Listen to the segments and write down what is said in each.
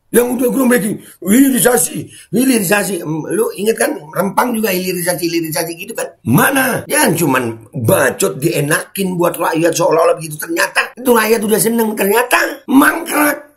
Yang udah groundbreaking, hilirisasi. Lu inget kan Rempang juga hilirisasi gitu kan? Mana? Jangan cuman bacot dienakin buat rakyat seolah-olah begitu, ternyata itu rakyat udah seneng, ternyata mangkrak.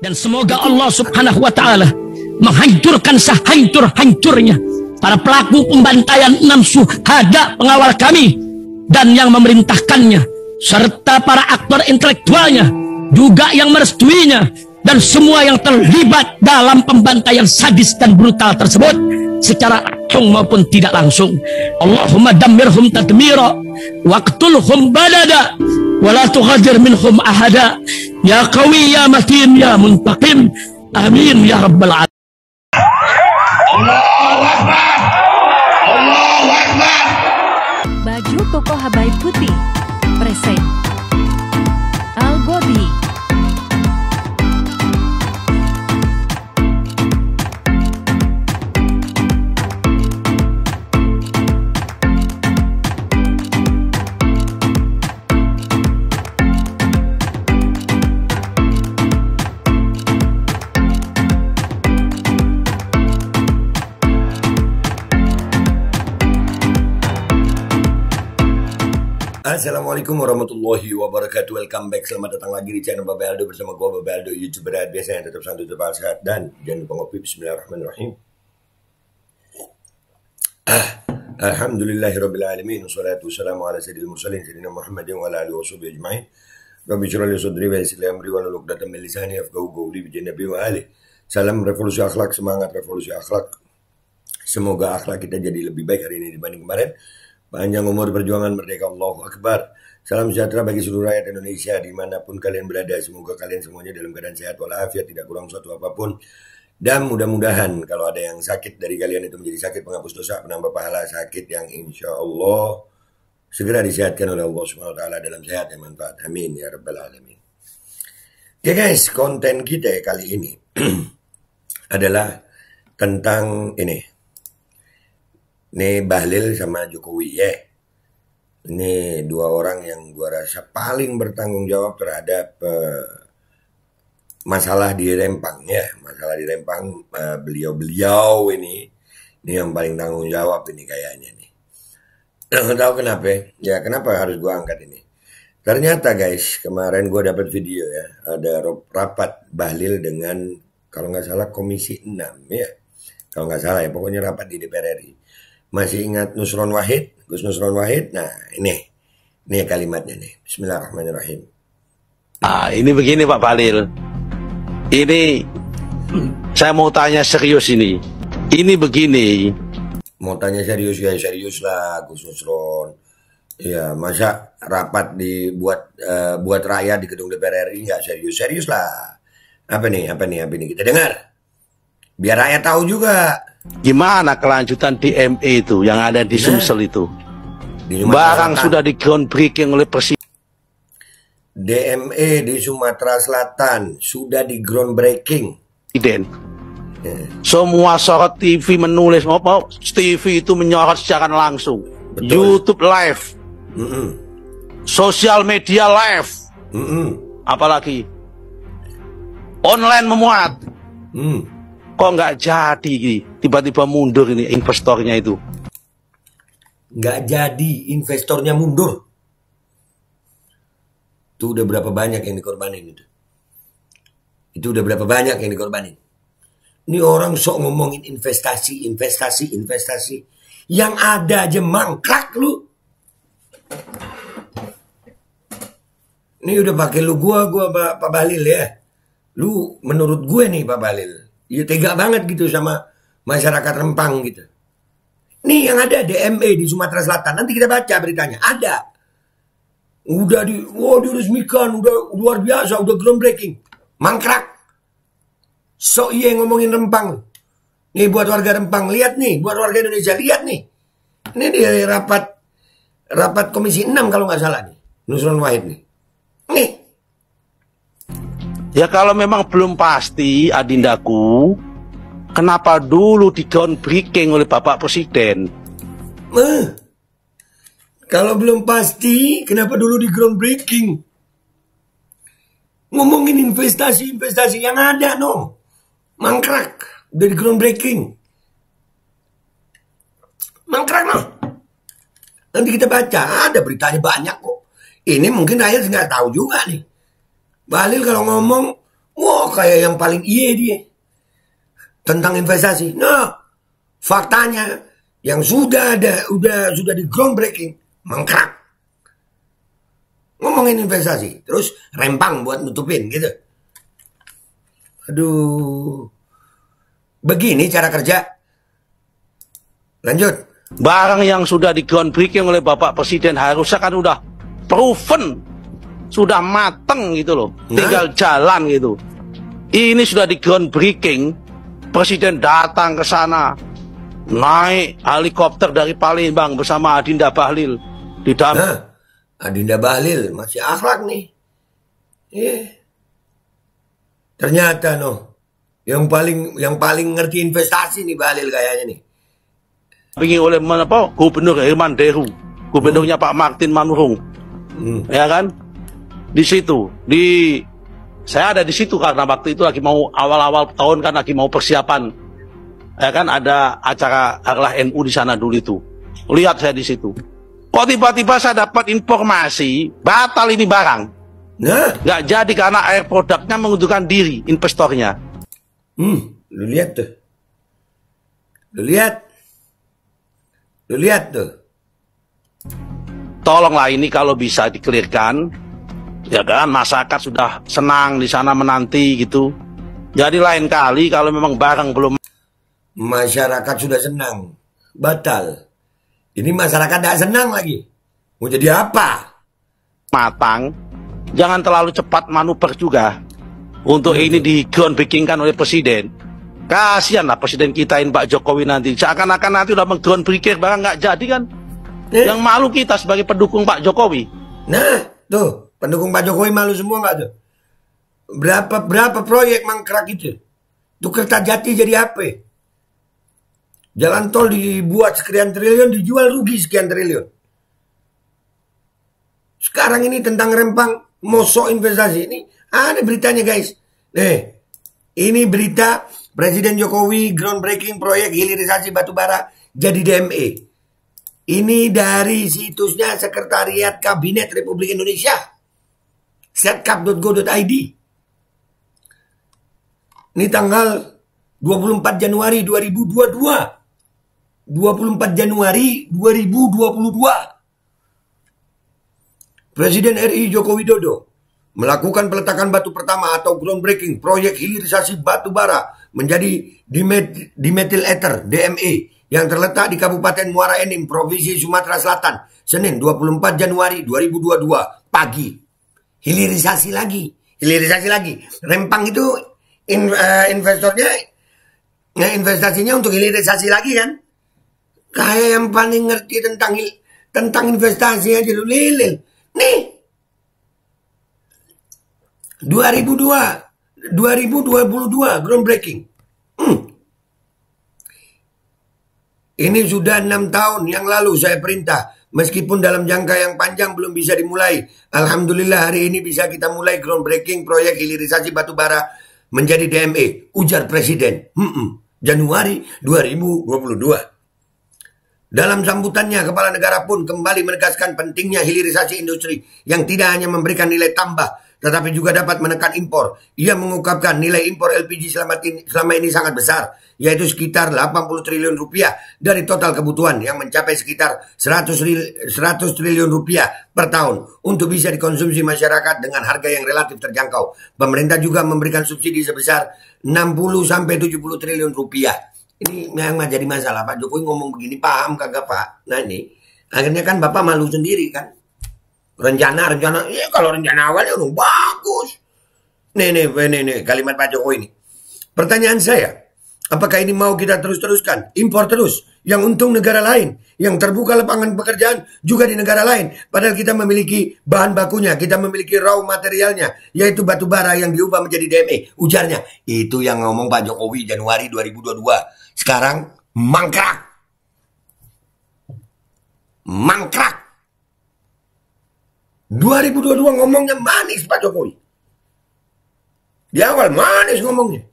Dan semoga Allah Subhanahu wa ta'ala menghancurkan sehancur-hancurnya para pelaku pembantaian 6 syuhada pengawal kami dan yang memerintahkannya, serta para aktor intelektualnya juga yang merestuinya, dan semua yang terlibat dalam pembantaian sadis dan brutal tersebut secara langsung maupun tidak langsung. Allahumma dammirhum tadmira waqtulhum badada wala tughadir minhum ahada ya qawi ya matin ya muntaqim amin ya rabbal alamin. Allahu Akbar, Allahu Akbar. Baju koko Habaib putih present Al Body. Assalamualaikum warahmatullahi wabarakatuh. Welcome back, selamat datang lagi di channel Babe Aldo bersama gue Babe Aldo, YouTuber biasa yang tetap santai, tetap sehat, dan jangan lupa ngopi. Bismillahirrahmanirrahim. Alhamdulillahirrabbilalamin. Wassalatu wassalamu ala sayyidil mursalin sayyidina Muhammadin wa ala alihi washabihi ajma'in. Rabbi shrah li sadri wa yassir li amri wahlul 'uqdatam min lisani yafqahu qawli bi nabi wa alihi. Salam revolusi akhlak, semangat revolusi akhlak. Semoga akhlak kita jadi lebih baik hari ini dibanding kemarin. Panjang umur perjuangan merdeka, Allahu Akbar. Salam sejahtera bagi seluruh rakyat Indonesia dimanapun kalian berada. Semoga kalian semuanya dalam keadaan sehat walafiat, tidak kurang suatu apapun. Dan mudah-mudahan kalau ada yang sakit dari kalian itu menjadi sakit penghapus dosa, penambah pahala, sakit yang insya Allah segera disehatkan oleh Allah SWT dalam sehat yang manfaat. Amin ya rabbal alamin. Oke guys, konten kita kali ini adalah tentang ini. Ini Bahlil sama Jokowi ya. Ini dua orang yang gua rasa paling bertanggung jawab terhadap masalah di Rempang ya. Masalah di Rempang, beliau-beliau ini yang paling tanggung jawab ini kayaknya nih. Nggak tahu kenapa ya, kenapa harus gua angkat ini. Ternyata guys, kemarin gua dapat video ya, ada rapat Bahlil dengan kalau nggak salah Komisi 6 ya. Kalau nggak salah ya, pokoknya rapat di DPR RI. Masih ingat Nusron Wahid, Gus Nusron Wahid? Nah ini kalimatnya nih. Bismillahirrahmanirrahim. Ini begini Pak Bahlil. Ini saya mau tanya serius ini. Ini begini. Mau tanya serius ya, serius lah Gus Nusron. Ya masa rapat dibuat buat rakyat di gedung DPR RI nggak serius? Serius lah. Apa nih kita dengar. Biar rakyat tahu juga. Gimana kelanjutan DME itu yang ada di Sumsel itu? Barang sudah di groundbreaking oleh Presiden. DME di Sumatera Selatan sudah di groundbreaking. Semua sorot TV menulis apa? TV itu menyorot secara langsung. Betul. YouTube live, sosial media live, apalagi online memuat. Kok nggak jadi tiba-tiba mundur ini investornya itu? Nggak jadi investornya mundur. Itu udah berapa banyak yang dikorbanin itu? Itu udah berapa banyak yang dikorbanin? Ini orang sok ngomongin investasi. Yang ada aja mangkrak lu. Ini udah pakai lu gua Pak Bahlil ya. Lu menurut gue nih Pak Bahlil, ya tega banget gitu sama masyarakat Rempang gitu. Nih yang ada DME di Sumatera Selatan. Nanti kita baca beritanya. Ada. Udah diresmikan. Udah luar biasa. Udah groundbreaking. Mangkrak. So iya ngomongin Rempang. Nih buat warga Rempang. Lihat nih. Buat warga Indonesia. Lihat nih. Ini di rapat Komisi 6 kalau nggak salah nih. Nusron Wahid nih. Nih. Ya kalau memang belum pasti adindaku, kenapa dulu di groundbreaking oleh Bapak Presiden? Kalau belum pasti, kenapa dulu di groundbreaking? Ngomongin investasi yang ada, no. Mangkrak. Udah di groundbreaking. Mangkrak, no. Nanti kita baca, ada beritanya banyak kok. Ini mungkin rakyat nggak tahu juga nih. Bahlil kalau ngomong, wah kayak yang paling iya dia. Tentang investasi. Nah, faktanya yang sudah di groundbreaking, mangkrak. Ngomongin investasi, terus rempang buat nutupin gitu. Aduh. Begini cara kerja. Lanjut. Barang yang sudah di groundbreaking oleh Bapak Presiden harusnya kan udah proven, sudah mateng gitu loh. Tinggal jalan gitu. Ini sudah di groundbreaking, Presiden datang ke sana, naik helikopter dari Palembang bersama Adinda Bahlil di dalam. Adinda Bahlil masih akhlak nih. Ternyata yang paling ngerti investasi nih Bahlil kayaknya nih. Dipingin oleh Gubernur Herman Deru, gubernurnya Pak Martin Manurung, ya kan? Di situ, saya ada di situ karena waktu itu lagi mau awal-awal tahun kan lagi mau persiapan, ya kan? Ada acara Harlah NU di sana dulu itu. Lihat saya di situ. Kok tiba-tiba saya dapat informasi batal ini barang, nggak jadi karena air produknya mengundurkan diri investornya. Lu lihat tuh, lu lihat tuh. Tolonglah ini kalau bisa dikelirkan, ya kan? Masyarakat sudah senang di sana menanti gitu. Jadi lain kali kalau memang barang belum, masyarakat sudah senang, batal. Ini masyarakat tidak senang lagi. Mau jadi apa? Matang, jangan terlalu cepat manuver juga. Untuk ini di groundbreaking-kan oleh Presiden. Kasihanlah Presiden kita ini Pak Jokowi nanti. Seakan-akan nanti udah meng-groundbreaking barang nggak jadi kan? Yang malu kita sebagai pendukung Pak Jokowi. Nah, tuh pendukung Pak Jokowi malu semua nggak tuh? Berapa proyek mangkrak itu? Tuh Kertajati jadi apa? Jalan tol dibuat sekian triliun, dijual rugi sekian triliun. Sekarang ini tentang rempang, mosok investasi. Ini ada beritanya guys. Ini berita Presiden Jokowi groundbreaking proyek hilirisasi batubara jadi DME. Ini dari situsnya Sekretariat Kabinet Republik Indonesia. setkap.go.id. Ini tanggal 24 Januari 2022. 24 Januari 2022. Presiden RI Joko Widodo melakukan peletakan batu pertama atau groundbreaking proyek hilirisasi batu bara menjadi dimethyl ether DME yang terletak di Kabupaten Muara Enim, Provinsi Sumatera Selatan, Senin 24 Januari 2022 pagi. Hilirisasi lagi. Rempang itu investasinya untuk hilirisasi lagi kan? Kayak yang paling ngerti tentang investasi aja lu lilil. Nih. 2022 groundbreaking. Ini sudah 6 tahun yang lalu saya perintah. Meskipun dalam jangka yang panjang belum bisa dimulai. Alhamdulillah hari ini bisa kita mulai groundbreaking proyek hilirisasi batubara menjadi DME. Ujar Presiden. Januari 2022. Dalam sambutannya, Kepala Negara pun kembali menegaskan pentingnya hilirisasi industri yang tidak hanya memberikan nilai tambah, tetapi juga dapat menekan impor. Ia mengungkapkan nilai impor LPG selama ini sangat besar, yaitu sekitar 80 triliun rupiah dari total kebutuhan yang mencapai sekitar 100 triliun rupiah per tahun untuk bisa dikonsumsi masyarakat dengan harga yang relatif terjangkau. Pemerintah juga memberikan subsidi sebesar 60-70 triliun rupiah. Ini yang jadi masalah. Pak Jokowi ngomong begini, paham kagak Pak? Nah ini, akhirnya kan Bapak malu sendiri kan? Rencana, ya kalau rencana awalnya udah bagus. Nih, kalimat Pak Jokowi ini. Pertanyaan saya, apakah ini mau kita terus-teruskan? Impor terus, yang untung negara lain, yang terbuka lapangan pekerjaan juga di negara lain. Padahal kita memiliki bahan bakunya, kita memiliki raw materialnya, yaitu batu bara yang diubah menjadi DME. Ujarnya, itu yang ngomong Pak Jokowi Januari 2022. Sekarang mangkrak. 2022 ngomongnya manis Pak Jokowi. Di awal manis ngomongnya.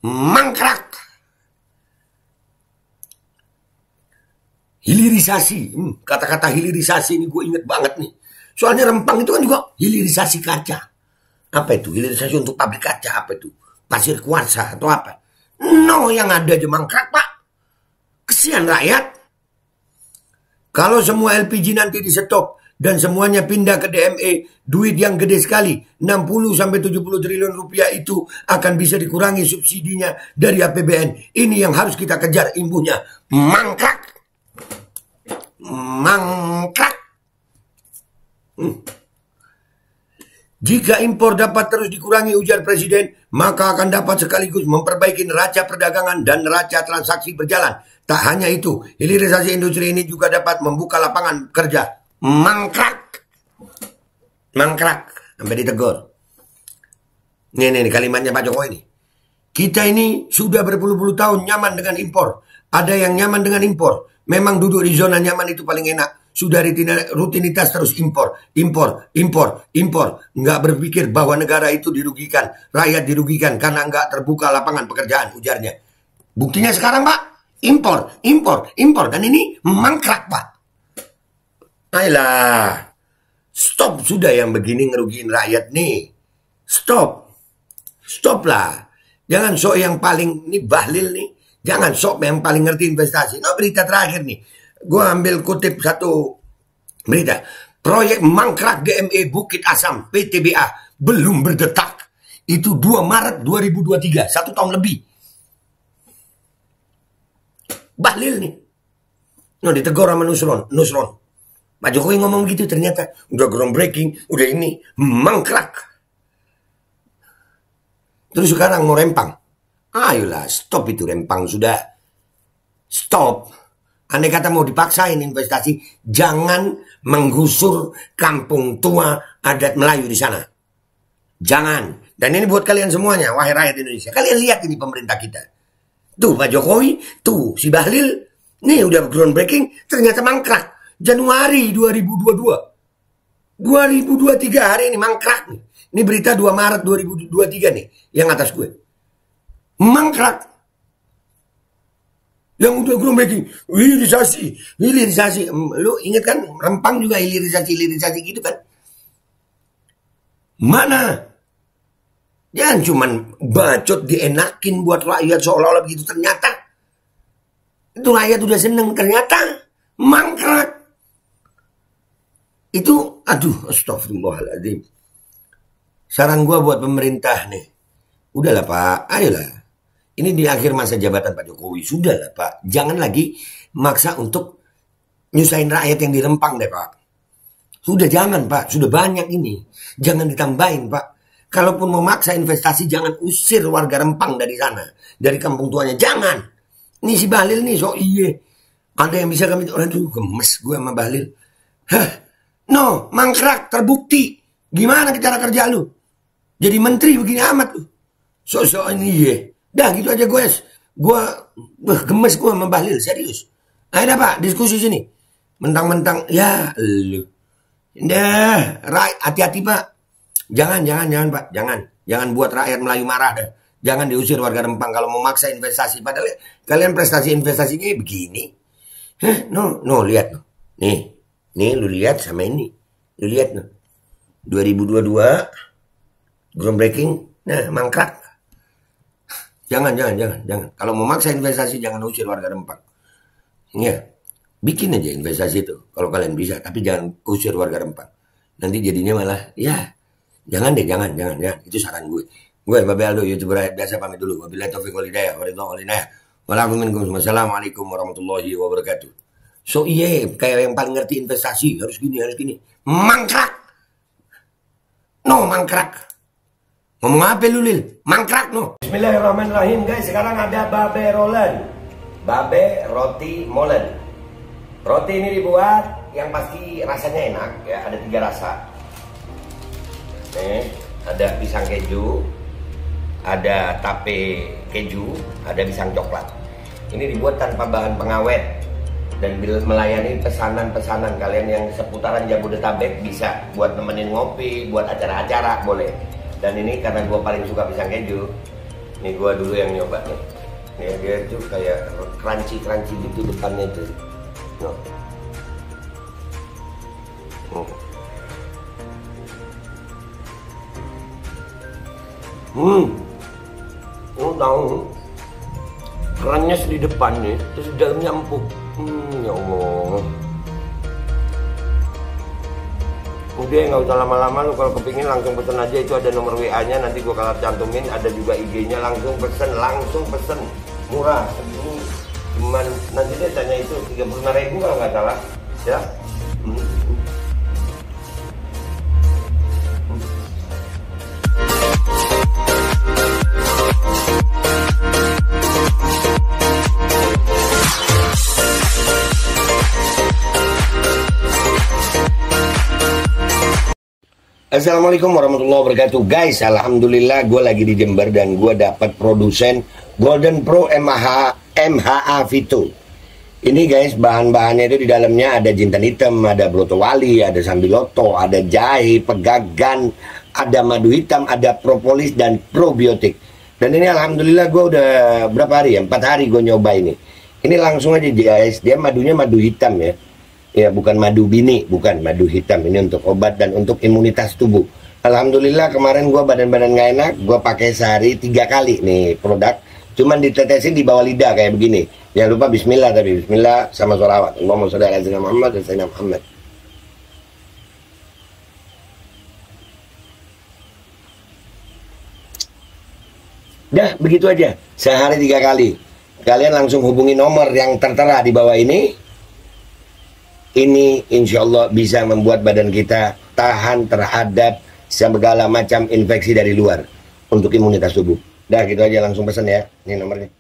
Mangkrak. Hilirisasi. Kata-kata hilirisasi ini gue inget banget nih. Soalnya Rempang itu kan juga hilirisasi kaca. Apa itu? Hilirisasi untuk pabrik kaca. Apa itu? Pasir kuarsa atau apa? No, yang ada aja mangkrak, Pak. Kesian rakyat. Kalau semua LPG nanti di stop dan semuanya pindah ke DME, duit yang gede sekali, 60-70 triliun rupiah itu akan bisa dikurangi subsidinya dari APBN. Ini yang harus kita kejar imbuhnya. Mangkrak. Mangkrak. Jika impor dapat terus dikurangi, ujar Presiden, maka akan dapat sekaligus memperbaiki neraca perdagangan dan neraca transaksi berjalan. Tak hanya itu, hilirisasi industri ini juga dapat membuka lapangan kerja. Mangkrak. Mangkrak. Sampai ditegur. Ini kalimatnya Pak Jokowi ini. Kita ini sudah berpuluh-puluh tahun nyaman dengan impor. Ada yang nyaman dengan impor. Memang duduk di zona nyaman itu paling enak. Sudah rutinitas terus impor. Nggak berpikir bahwa negara itu dirugikan. Rakyat dirugikan karena nggak terbuka lapangan pekerjaan, ujarnya. Buktinya sekarang, Pak. Impor. Dan ini mangkrak, Pak. Ayolah. Stop sudah yang begini ngerugiin rakyat nih. Stop lah. Jangan sok yang paling, ini Bahlil nih. Jangan sok yang paling ngerti investasi. Nah, berita terakhir nih. Gue ambil kutip satu berita. Proyek mangkrak DME Bukit Asam PTBA belum berdetak. Itu 2 Maret 2023. 1 tahun lebih. Bahlil nih. No, ditegur sama Nusron. Pak Jokowi ngomong gitu ternyata. Udah groundbreaking. Udah ini. Mangkrak. Terus sekarang mau rempang. Ayolah, stop itu rempang sudah. Stop. Andai kata mau dipaksain investasi, jangan menggusur kampung tua adat Melayu di sana. Jangan. Dan ini buat kalian semuanya, wahai rakyat Indonesia. Kalian lihat ini pemerintah kita. Tuh Pak Jokowi, tuh si Bahlil, nih udah groundbreaking, ternyata mangkrak. Januari 2022. 2023 hari ini mangkrak nih. Ini berita 2 Maret 2023 nih, yang atas gue. Mangkrak. Yang udah groundbreaking, hilirisasi. Lu inget kan, Rempang juga hilirisasi gitu kan. Mana? Jangan cuman bacot dienakin buat rakyat seolah-olah begitu. Ternyata itu rakyat udah seneng, ternyata mangkrak. Itu, aduh, astagfirullahaladzim. Saran gua buat pemerintah nih. Udahlah Pak, ayolah. Ini di akhir masa jabatan Pak Jokowi. Sudahlah Pak, jangan lagi maksa untuk nyusahin rakyat yang di Rempang deh Pak. Sudah jangan Pak, sudah banyak ini. Jangan ditambahin Pak. Kalaupun mau maksa investasi, jangan usir warga Rempang dari sana. Dari kampung tuanya, jangan. Ini si Bahlil nih, so iye. Ada yang bisa kami, orang tuh gemes gue sama Bahlil. Hah, no, mangkrak, terbukti. Gimana cara kerja lu? Jadi menteri begini amat lu. So ini iye. Dah gitu aja guys. Gue gemes gue sama Bahlil, serius. Ayo Pak, diskusi sini. Mentang-mentang, ya lu. Dah, hati-hati Pak. Jangan Pak, jangan buat rakyat Melayu marah dah. Jangan diusir warga Rempang kalau mau maksa investasi. Padahal kalian prestasi investasinya begini. Hah, no, lihat no. Nih lu lihat sama ini. Lu lihat no. 2022 groundbreaking, nah mangkrak. Jangan. Kalau mau maksa investasi jangan usir warga Rempang. Ya, bikin aja investasi itu kalau kalian bisa, tapi jangan usir warga Rempang. Nanti jadinya malah, ya, jangan. Itu saran gue. Gue Babe Aldo, YouTuber biasa pamit dulu. Wabillahi taufiq wal hidayah. Wassalamualaikum warahmatullahi wabarakatuh. So iya, kayak yang paling ngerti investasi harus gini. Mangkrak. No, mangkrak. Ngomong apa lu Lil? Mangkrak no. Bismillahirrahmanirrahim guys. Sekarang ada Babe Rolen. Babe Roti Molen. Roti ini dibuat yang pasti rasanya enak ya. Ada 3 rasa. Nih, ada pisang keju, ada tape keju, ada pisang coklat. Ini dibuat tanpa bahan pengawet dan melayani pesanan-pesanan kalian yang seputaran Jabodetabek bisa buat nemenin ngopi, buat acara-acara boleh. Dan ini karena gue paling suka pisang keju. Nih gue dulu yang nyoba nih. Nih dia tuh kayak crunchy gitu depannya tuh. No. Lu tahu kerannya di depan nih, terus di dalamnya empuk. Ya Allah. Udah nggak usah lama-lama, lu kalau kepingin langsung pesen aja, itu ada nomor WA-nya, nanti gua kalau cantumin, ada juga IG-nya, langsung pesen, murah. Ini cuman nanti dia tanya itu 35.000 kalau nggak salah, ya. Assalamualaikum warahmatullahi wabarakatuh. Guys, alhamdulillah gue lagi di Jember dan gue dapat produsen Golden Pro MHA Vito. Ini guys, bahan-bahannya itu di dalamnya ada jintan hitam, ada broto wali, ada sambiloto, ada jahe, pegagan, ada madu hitam, ada propolis dan probiotik. Dan ini alhamdulillah gue udah berapa hari ya? 4 hari gue nyoba ini. Ini langsung aja guys, dia madunya madu hitam ya. Ya, bukan madu bini, bukan madu hitam. Ini untuk obat dan untuk imunitas tubuh. Alhamdulillah kemarin gua badan-badan gak enak, gua pakai sehari 3 kali nih produk. Cuman ditetesin di bawah lidah kayak begini. Jangan lupa bismillah, tapi bismillah sama sholawat. Allahumma sholli ala sayyidina Muhammad dan sayyidina Muhammad. Dah, begitu aja. Sehari 3 kali. Kalian langsung hubungi nomor yang tertera di bawah ini. Ini insya Allah bisa membuat badan kita tahan terhadap segala macam infeksi dari luar untuk imunitas tubuh. Dah gitu aja, langsung pesan ya. Ini nomornya.